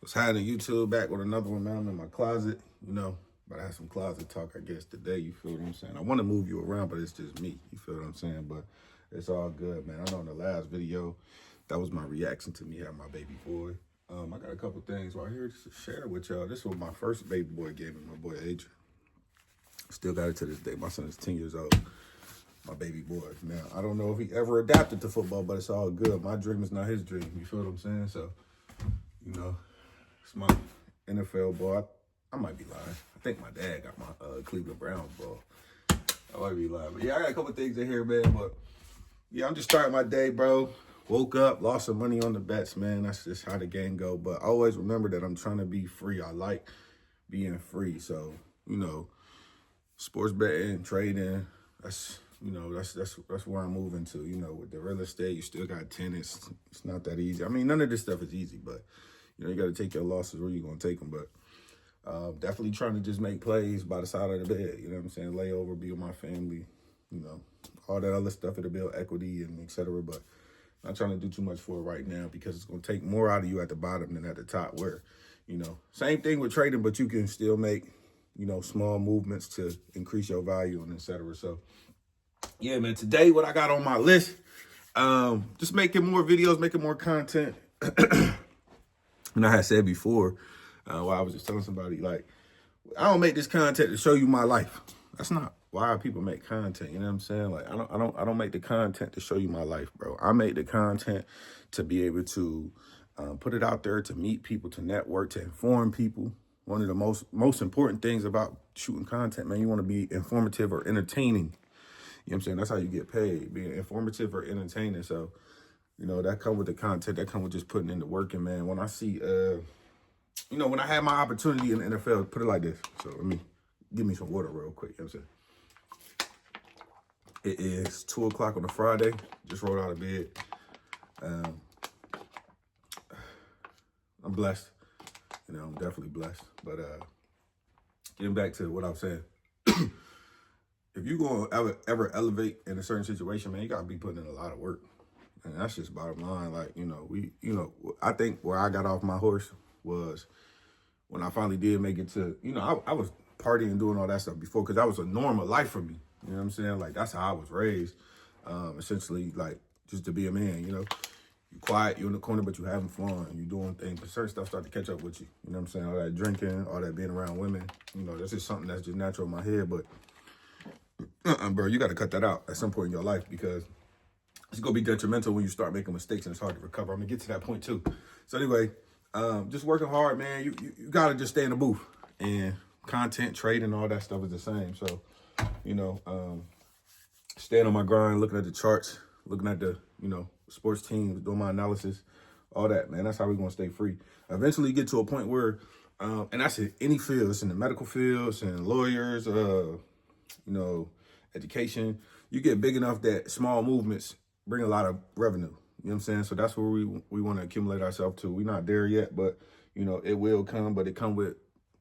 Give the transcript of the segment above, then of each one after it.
Was hiding YouTube back with another one, man. I'm in my closet, but I had some closet talk, I guess, today. You feel what I'm saying? I want to move you around, but it's just me. You feel what I'm saying? But it's all good, man. I know in the last video, that was my reaction to me having my baby boy. I got a couple things right here just to share with y'all. This was my first baby boy gave me, my boy Adrian. Still got it to this day. My son is 10 years old. My baby boy. Now, I don't know if he ever adapted to football, but it's all good. My dream is not his dream. You feel what I'm saying? So, it's my NFL boy. I might be lying. I think my dad got my Cleveland Browns ball. I might be lying. But yeah, I got a couple things in here, man. But yeah, I'm just starting my day, bro. Woke up, lost some money on the bets, man. That's just how the game go. But I always remember that I'm trying to be free. I like being free. So, sports betting, trading, that's where I'm moving to. With the real estate, you still got tenants. It's not that easy. I mean, none of this stuff is easy, but you got to take your losses where you're going to take them. But definitely trying to just make plays by the side of the bed. You know what I'm saying? Lay over, be with my family, all that other stuff to build equity and et cetera. But not trying to do too much for it right now because it's going to take more out of you at the bottom than at the top where, same thing with trading, but you can still make, small movements to increase your value and et cetera. So, yeah, man, today what I got on my list, just making more videos, making more content. And I had said before, while I was just telling somebody, like, I don't make this content to show you my life. That's not why people make content. You know what I'm saying? Like, I don't make the content to show you my life, bro. I make the content to be able to put it out there, to meet people, to network, to inform people. One of the most important things about shooting content, man, you want to be informative or entertaining. You know what I'm saying? That's how you get paid, being informative or entertaining. So, that come with the content, that come with just putting in the work. And, man, when I see, when I had my opportunity in the NFL, put it like this. So give me some water real quick. You know what I'm saying? It is 2 o'clock on a Friday. Just rolled out of bed. I'm blessed. I'm definitely blessed. But getting back to what I was saying. If you're going to ever elevate in a certain situation, man, you got to be putting in a lot of work. And that's just bottom line. Like, I think where I got off my horse was when I finally did make it to, I was partying and doing all that stuff before because that was a normal life for me. You know what I'm saying? Like, that's how I was raised. Essentially, like, just to be a man, you're quiet, you're in the corner, but you're having fun, you're doing things, but certain stuff start to catch up with you. You know what I'm saying? All that drinking, all that being around women, that's just something that's just natural in my head. But, bro, you got to cut that out at some point in your life because it's going to be detrimental when you start making mistakes and it's hard to recover. I'm going to get to that point too. So anyway, just working hard, man. You got to just stay in the booth. And content, trading, all that stuff is the same. So, staying on my grind, looking at the charts, looking at the, sports teams, doing my analysis, all that, man. That's how we're going to stay free. Eventually get to a point where, and that's in any field. It's in the medical field, it's in lawyers, education. You get big enough that small movements bring a lot of revenue. You know what I'm saying? So that's where we want to accumulate ourselves to. We're not there yet, but, it will come, but it come with,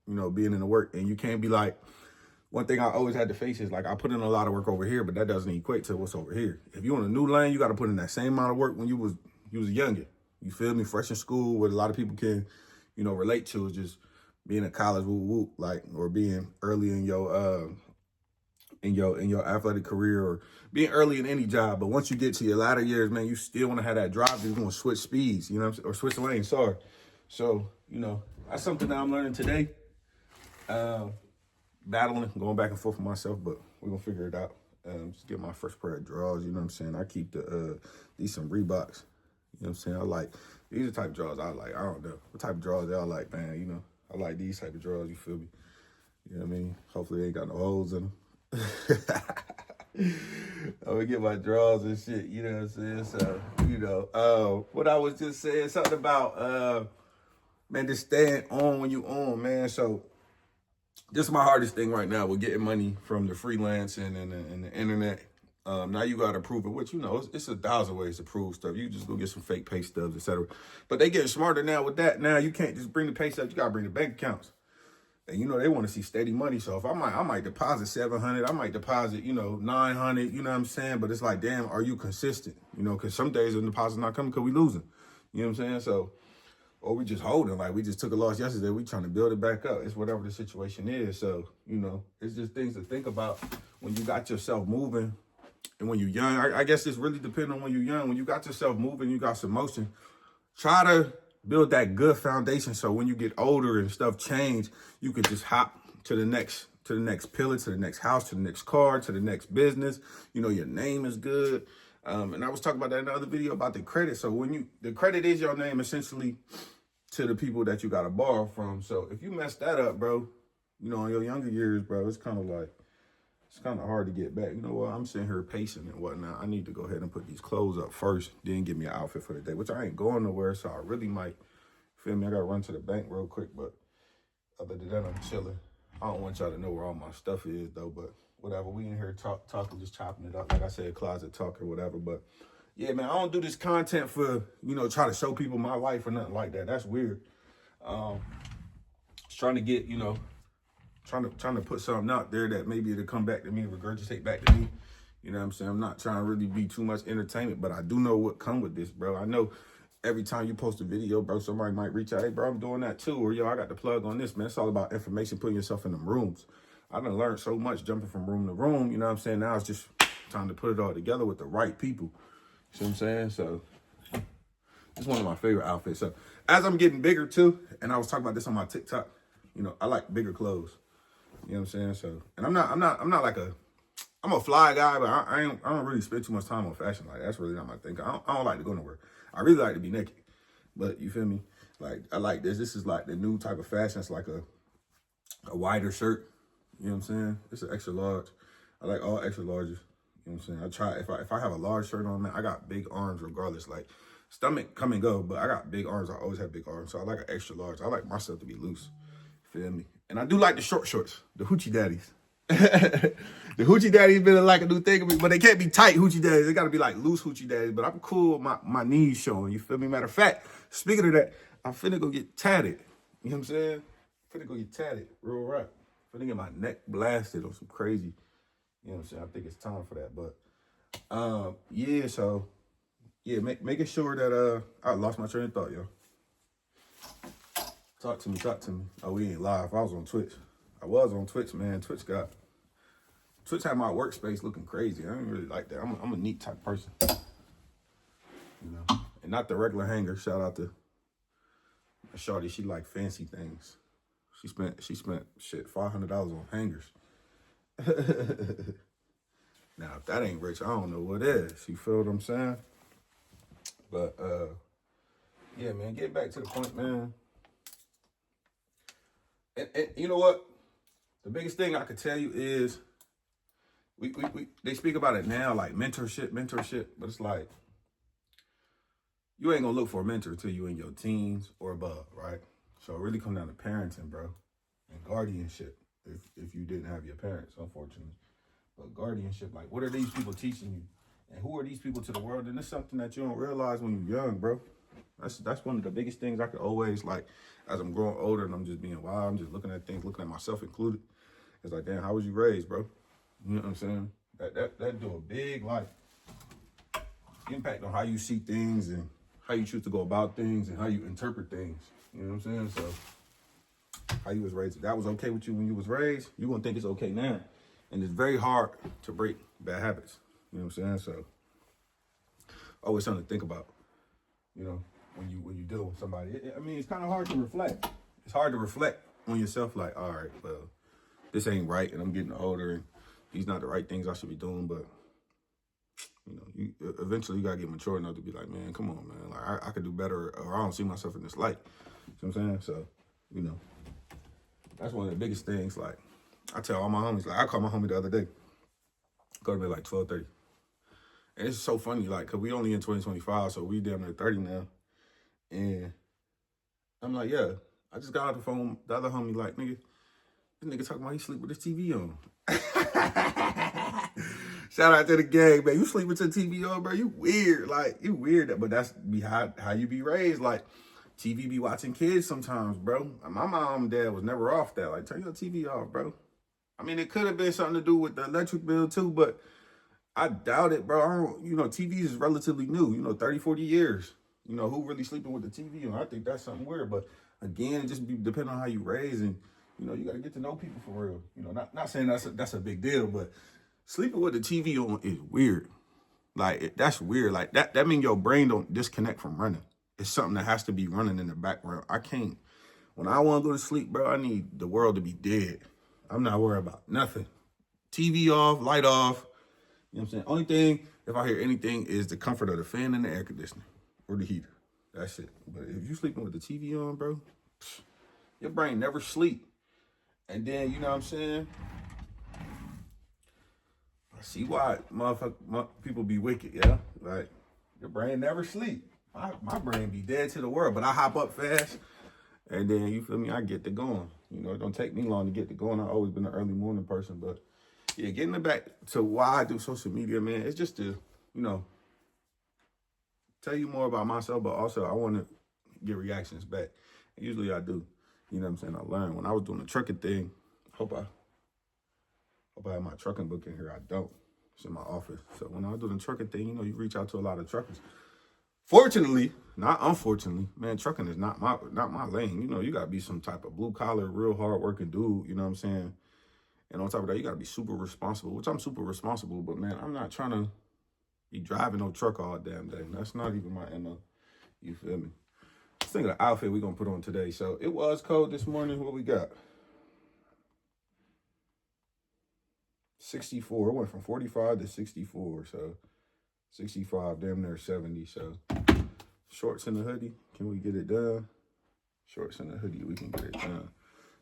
being in the work. And you can't be like, one thing I always had to face is like, I put in a lot of work over here, but that doesn't equate to what's over here. If you're in a new lane, you got to put in that same amount of work when you was younger. You feel me? Fresh in school, what a lot of people can, relate to is just being in college, like, or being early in your athletic career or being early in any job. But once you get to your latter years, man, you still want to have that drive. You're going to switch speeds, or switch lanes, sorry. So, that's something that I'm learning today. Battling, going back and forth with myself, but we're going to figure it out. Just get my first pair of drawers, you know what I'm saying? I keep these some Reeboks, you know what I'm saying? These are the type of drawers I like. I don't know what type of drawers y'all like, man, I like these type of drawers, you feel me? You know what I mean? Hopefully they ain't got no holes in them. I'm gonna get my drawers and shit, you know what I'm saying? So, what I was just saying, something about, man, just staying on when you on, man. So, this is my hardest thing right now with getting money from the freelance and the internet. Now you got to prove it, which, it's 1,000 ways to prove stuff. You just go get some fake pay stubs, etc. But they getting smarter now with that. Now you can't just bring the pay stubs. You got to bring the bank accounts. And, they want to see steady money. So if I might deposit 700, I might deposit, 900, you know what I'm saying? But it's like, damn, are you consistent? Because some days the deposit's not coming because we losing. You know what I'm saying? So or we just holding, like we just took a loss yesterday. We trying to build it back up. It's whatever the situation is. So, you know, it's just things to think about when you got yourself moving. And when you're young, I guess it's really depending on when you're young. When you got yourself moving, you got some motion, try to build that good foundation so when you get older and stuff change, you can just hop to the next pillar, to the next house, to the next car, to the next business. You know, your name is good. And I was talking about that in another video about the credit. So when the credit is your name essentially to the people that you got to borrow from. So if you mess that up, bro, you know, in your younger years, bro, it's kind of like, it's kind of hard to get back. You know what? I'm sitting here pacing and whatnot. I need to go ahead and put these clothes up first, then get me an outfit for the day, which I ain't going nowhere. So I really might, feel me? I got to run to the bank real quick. But other than that, I'm chilling. I don't want y'all to know where all my stuff is, though. But whatever. We in here talking, just chopping it up. Like I said, closet talk or whatever. But yeah, man, I don't do this content for, you know, try to show people my life or nothing like that. That's weird. Just trying to get, you know, trying to put something out there that maybe it'll come back to me, regurgitate back to me. You know what I'm saying? I'm not trying to really be too much entertainment, but I do know what come with this, bro. I know every time you post a video, bro, somebody might reach out, hey, bro, I'm doing that too. Or, yo, I got the plug on this, man. It's all about information, putting yourself in them rooms. I done learned so much jumping from room to room. You know what I'm saying? Now it's just time to put it all together with the right people. You see what I'm saying? So it's one of my favorite outfits. So as I'm getting bigger too, and I was talking about this on my TikTok, you know, I like bigger clothes. You know what I'm saying? So, and I'm not like I'm a fly guy, but I don't really spend too much time on fashion. Like, that's really not my thing. I don't like to go nowhere. I really like to be naked, but you feel me? Like, I like this. This is like the new type of fashion. It's like a wider shirt. You know what I'm saying? It's an extra large. I like all extra larges. You know what I'm saying? I try, if I have a large shirt on, man, I got big arms regardless. Like, stomach come and go, but I got big arms. I always have big arms. So I like an extra large. I like myself to be loose. You feel me? And I do like the short shorts, the hoochie daddies. The hoochie daddies been like a new thing of me, but they can't be tight hoochie daddies. They gotta be like loose hoochie daddies. But I'm cool with my knees showing. You feel me? Matter of fact, speaking of that, I'm finna go get tatted. You know what I'm saying? Finna go get tatted, real rap. Finna get my neck blasted on some crazy. You know what I'm saying? I think it's time for that. But yeah. So yeah, making sure that I lost my train of thought, yo. Talk to me. Oh, we ain't live. I was on Twitch. I was on Twitch, man. Twitch had my workspace looking crazy. I ain't really like that. I'm a neat type person. You know? And not the regular hanger. Shout out to Shawty. She like fancy things. She spent shit $500 on hangers. Now, if that ain't rich, I don't know what is. You feel what I'm saying? But yeah, man, get back to the point, man. And you know what? The biggest thing I could tell you is they speak about it now, like mentorship, but it's like you ain't gonna look for a mentor until you in your teens or above, right? So it really come down to parenting, bro, and guardianship. If you didn't have your parents, unfortunately, but guardianship, like what are these people teaching you, and who are these people to the world? And it's something that you don't realize when you're young, bro. That's one of the biggest things I could always, like, as I'm growing older and I'm just being wild, I'm just looking at things, looking at myself included. It's like, damn, how was you raised, bro? You know what I'm saying? That do a big, like, impact on how you see things and how you choose to go about things and how you interpret things. You know what I'm saying? So, how you was raised. If that was okay with you when you was raised, you're going to think it's okay now. And it's very hard to break bad habits. You know what I'm saying? So, always something to think about, you know, when you deal with somebody. I mean, it's kind of hard to reflect. It's hard to reflect on yourself, like, all right, well, this ain't right, and I'm getting older, and these not the right things I should be doing, but, you know, eventually you got to get mature enough to be like, man, come on, man. Like, I could do better, or I don't see myself in this light. You know what I'm saying? So, you know, that's one of the biggest things. Like, I tell all my homies, like, I called my homie the other day, go to bed like 12:30. And it's so funny, like, because we only in 2025, so we damn near 30 now. And I'm like, yeah, I just got out the phone. The other homie like, nigga, this nigga talking about he sleep with his TV on. Shout out to the gang, man. You sleep with your TV on, bro. You weird. Like, you weird. But that's how you be raised. Like, TV be watching kids sometimes, bro. My mom and dad was never off that. Like, turn your TV off, bro. I mean, it could have been something to do with the electric bill, too, but I doubt it, bro. TVs is relatively new, 30, 40 years. You know, who really sleeping with the TV on? I think that's something weird. But again, it just be depending on how you raise, and you know, you got to get to know people for real. You know, not saying that's a big deal, but sleeping with the TV on is weird. Like that's weird. Like that means your brain don't disconnect from running. It's something that has to be running in the background. I can't. When I want to go to sleep, bro, I need the world to be dead. I'm not worried about nothing. TV off, light off. You know what I'm saying? Only thing, if I hear anything, is the comfort of the fan and the air conditioning or the heater. That's it. But if you sleeping with the TV on, bro, your brain never sleep. And then, you know what I'm saying? I see why people be wicked, yeah? Like, your brain never sleep. My brain be dead to the world, but I hop up fast. And then, you feel me, I get to going. You know, it don't take me long to get to going. I've always been an early morning person. But, yeah, getting it back to why I do social media, man, it's just to, you know, tell you more about myself, but also I want to get reactions back. And usually I do. You know what I'm saying? I learned. When I was doing the trucking thing, hope I have my trucking book in here. I don't. It's in my office. So when I was doing the trucking thing, you know, you reach out to a lot of truckers. Fortunately, not unfortunately, man, trucking is not my lane. You know, you gotta be some type of blue collar, real hard working dude, you know what I'm saying? And on top of that, you gotta be super responsible, which I'm super responsible, but man, I'm not trying to be driving no truck all damn day. That's not even my MO. You feel me? Let's think of the outfit we're gonna put on today. So it was cold this morning. What we got? 64. It went from 45 to 64. So 65, damn near 70. So shorts and a hoodie. Can we get it done? Shorts and a hoodie, we can get it done.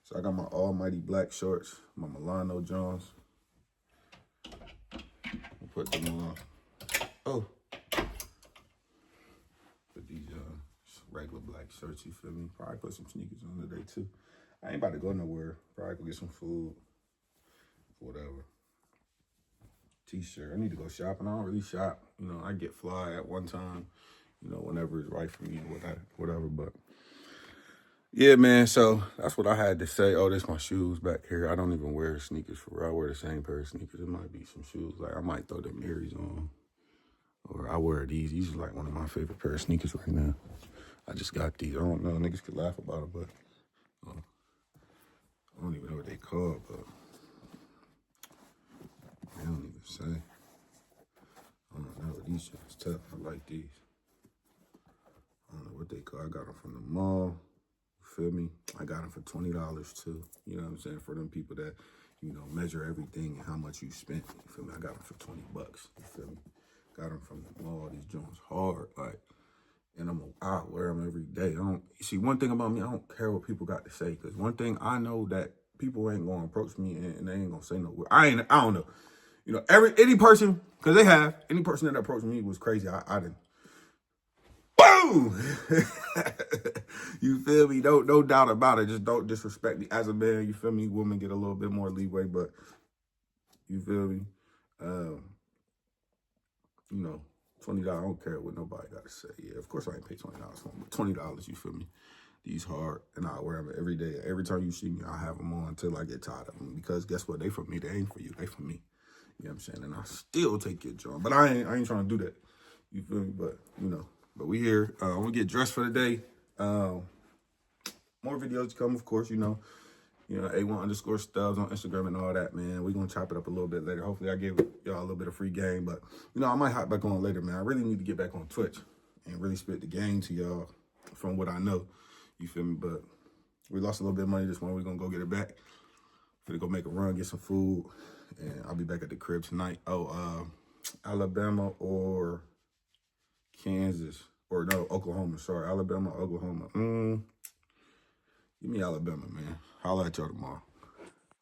So I got my almighty black shorts, my Milano Jones. I'll put them on. Oh. Put these regular black shirts, you feel me? Probably put some sneakers on today too. I ain't about to go nowhere. Probably go get some food. Whatever. T-shirt. I need to go shopping. I don't really shop. You know, I get fly at one time, you know, whenever it's right for me, whatever. But yeah, man, so that's what I had to say. Oh, there's my shoes back here. I don't even wear sneakers for real. I wear the same pair of sneakers. It might be some shoes. Like, I might throw them Aries on. Or I wear these. These are like one of my favorite pair of sneakers right now. I just got these. I don't know. Niggas could laugh about it, but I don't even know what they call, but I don't even say. I don't know. These shit's tough. I like these. I don't know what they call. I got them from the mall. You feel me? I got them for $20 too. You know what I'm saying? For them people that, you know, measure everything and how much you spent. You feel me? I got them for $20. You feel me? Got them from the mall. These joints hard. Like, and I wear them every day. I don't see, one thing about me, I don't care what people got to say. Because one thing I know, that people ain't gonna approach me and they ain't gonna say no word. I don't know. You know, any person, because any person that approached me was crazy. I didn't. Boom! You feel me? No doubt about it. Just don't disrespect me as a man. You feel me? Women get a little bit more leeway, but you feel me? You know, $20, I don't care what nobody got to say. Yeah, of course I ain't pay $20 for them, but $20, you feel me? These hard, and I wear them every day. Every time you see me, I have them on until I get tired of them. Because guess what? They for me. They ain't for you. They for me. You know what I'm saying? And I still take your job. But I ain't trying to do that. You feel me? But, you know. But we here. I'm going to get dressed for the day. More videos to come, of course, you know. A1_Stubbs on Instagram and all that, man. We're going to chop it up a little bit later. Hopefully I gave y'all a little bit of free game. But, you know, I might hop back on later, man. I really need to get back on Twitch and really spit the game to y'all from what I know. You feel me? But we lost a little bit of money this morning. We're going to go get it back. Finna go make a run, get some food. And I'll be back at the crib tonight. Alabama or Kansas. Or no, Oklahoma. Sorry, Alabama, Oklahoma. Give me Alabama, man. Holla at y'all tomorrow.